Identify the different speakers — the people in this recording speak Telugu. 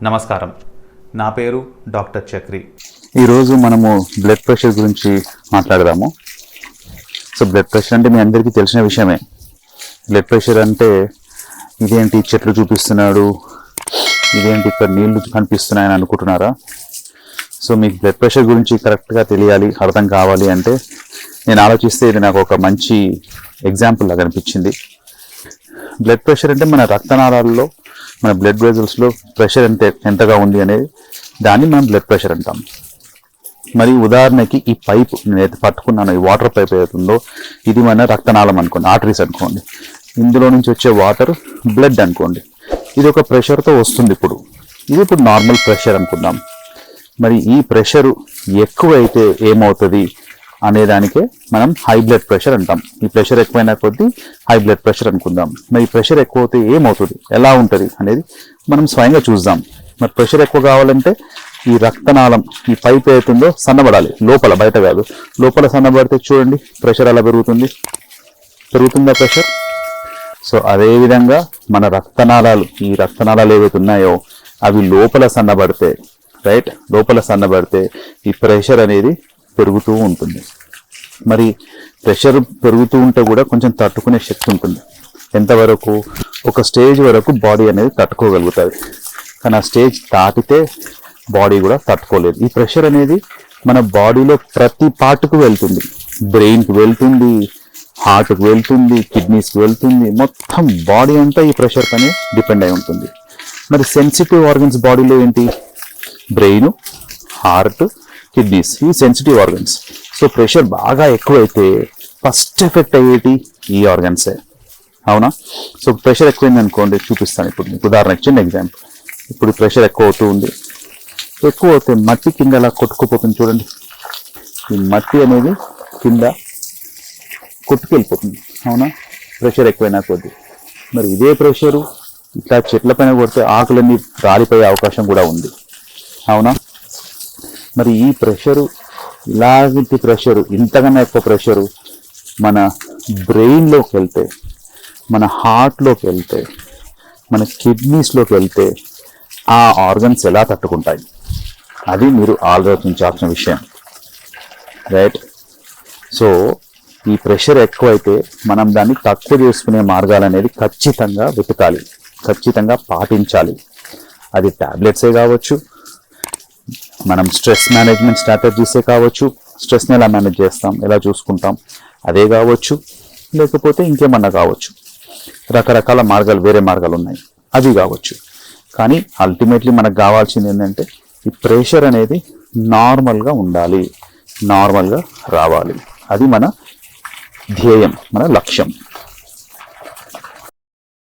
Speaker 1: నమస్కారం, నా పేరు డాక్టర్ చక్రి.
Speaker 2: ఈరోజు మనము బ్లడ్ ప్రెషర్ గురించి మాట్లాడదాము. సో బ్లడ్ ప్రెషర్ అంటే మీ అందరికీ తెలిసిన విషయమే. బ్లడ్ ప్రెషర్ అంటే ఇదేంటి చెట్లు చూపిస్తున్నాడు, ఇదేంటి ఇక్కడ నీళ్లు కనిపిస్తున్నాయని అనుకుంటున్నారా? సో మీకు బ్లడ్ ప్రెషర్ గురించి కరెక్ట్గా తెలియాలి, అర్థం కావాలి అంటే నేను ఆలోచిస్తే ఇది నాకు ఒక మంచి ఎగ్జాంపుల్ లాగా అనిపించింది. బ్లడ్ ప్రెషర్ అంటే మన రక్తనాళాల్లో, మన బ్లడ్ వెజల్స్లో ప్రెషర్ ఎంతగా ఉంది అనేది దాన్ని మనం బ్లడ్ ప్రెషర్ అంటాం. మరి ఉదాహరణకి ఈ పైపు నేను పట్టుకున్నాను, ఈ వాటర్ పైప్ ఏదైతుందో ఇది మన రక్తనాళం అనుకోండి, ఆర్టరీస్ అనుకోండి. ఇందులో నుంచి వచ్చే వాటర్ బ్లడ్ అనుకోండి. ఇది ఒక ప్రెషర్తో వస్తుంది. ఇది ఇప్పుడు నార్మల్ ప్రెషర్ అనుకుందాం. మరి ఈ ప్రెషరు ఎక్కువైతే ఏమవుతుంది అనేదానికే మనం హై బ్లడ్ ప్రెషర్ అంటాం. ఈ ప్రెషర్ ఎక్కువైనా కొద్దీ హై బ్లడ్ ప్రెషర్ అనుకుందాం. మరి ప్రెషర్ ఎక్కువ అవుతే ఏమవుతుంది, ఎలా ఉంటుంది అనేది మనం స్వయంగా చూద్దాం. మరి ప్రెషర్ ఎక్కువ కావాలంటే ఈ రక్తనాళం, ఈ పైప్ ఏతుందో సన్నబడాలి, లోపల, బయట కాదు. లోపల సన్నబడితే చూడండి ప్రెషర్ అలా పెరుగుతుందా ప్రెషర్? సో అదేవిధంగా మన రక్తనాళాలు, ఈ రక్తనాళాలు ఏవైతే ఉన్నాయో అవి లోపల సన్నబడితే, లోపల సన్నబడితే ఈ ప్రెషర్ అనేది పెరుగుతూ ఉంటుంది. మరి ప్రెషర్ పెరుగుతూ ఉంటే కూడా కొంచెం తట్టుకునే శక్తి ఉంటుంది. ఎంతవరకు? ఒక స్టేజ్ వరకు బాడీ అనేది తట్టుకోగలుగుతుంది. కానీ ఆ స్టేజ్ దాటితే బాడీ కూడా తట్టుకోలేదు. ఈ ప్రెషర్ అనేది మన బాడీలో ప్రతి పార్ట్కు వెళ్తుంది. బ్రెయిన్కి వెళ్తుంది, హార్ట్కి వెళ్తుంది, కిడ్నీస్కి వెళ్తుంది. మొత్తం బాడీ అంతా ఈ ప్రెషర్ పైన డిపెండ్ అయి ఉంటుంది. మరి సెన్సిటివ్ ఆర్గన్స్ బాడీలో ఏంటి? బ్రెయిన్, హార్ట్, కిడ్నీస్, ఇవి సెన్సిటివ్ ఆర్గన్స్. సో ప్రెషర్ బాగా ఎక్కువైతే ఫస్ట్ ఎఫెక్ట్ అయ్యేటి ఈ ఆర్గన్సే, అవునా? సో ప్రెషర్ ఎక్కువైంది అనుకోండి, చూపిస్తాను ఇప్పుడు మీకు ఉదాహరణకి చిన్న ఎగ్జాంపుల్. ఇప్పుడు ప్రెషర్ ఎక్కువ అవుతూ ఉంది. ఎక్కువ అవుతే మట్టి కింద అలా కొట్టుకుపోతుంది చూడండి. ఈ మట్టి అనేది కింద కొట్టుకెళ్ళిపోతుంది, అవునా? ప్రెషర్ ఎక్కువైనా కొద్ది. మరి ఇదే ప్రెషరు ఇట్లా చెట్ల పైన కొడితే ఆకులన్నీ రాలిపోయే అవకాశం కూడా ఉంది, అవునా? మరి ఈ ప్రెషరు, ఇలాంటి ప్రెషరు, ఇంతకన్నా ఎక్కువ ప్రెషరు మన బ్రెయిన్లోకి వెళ్తే, మన హార్ట్లోకి వెళ్తే, మన కిడ్నీస్లోకి వెళ్తే ఆ ఆర్గన్స్ ఎలా తట్టుకుంటాయి? అది మీరు ఆలోచించాల్సిన విషయం, రైట్? సో ఈ ప్రెషర్ ఎక్కువైతే మనం దాన్ని తక్కువ చేసుకునే మార్గాలు అనేది ఖచ్చితంగా వెతకాలి, ఖచ్చితంగా పాటించాలి. అది టాబ్లెట్సే కావచ్చు, మనం స్ట్రెస్ మేనేజ్మెంట్ స్ట్రాటజీసే కావచ్చు, స్ట్రెస్ని ఎలా మేనేజ్ చేస్తాం, ఎలా చూసుకుంటాం అదే కావచ్చు, లేకపోతే ఇంకేమన్నా కావచ్చు. రకరకాల మార్గాలు, వేరే మార్గాలు ఉన్నాయి, అవి కావచ్చు. కానీ అల్టిమేట్లీ మనకు కావాల్సింది ఏంటంటే ఈ ప్రెషర్ అనేది నార్మల్గా ఉండాలి, నార్మల్గా రావాలి. అది మన ధ్యేయం, మన లక్ష్యం.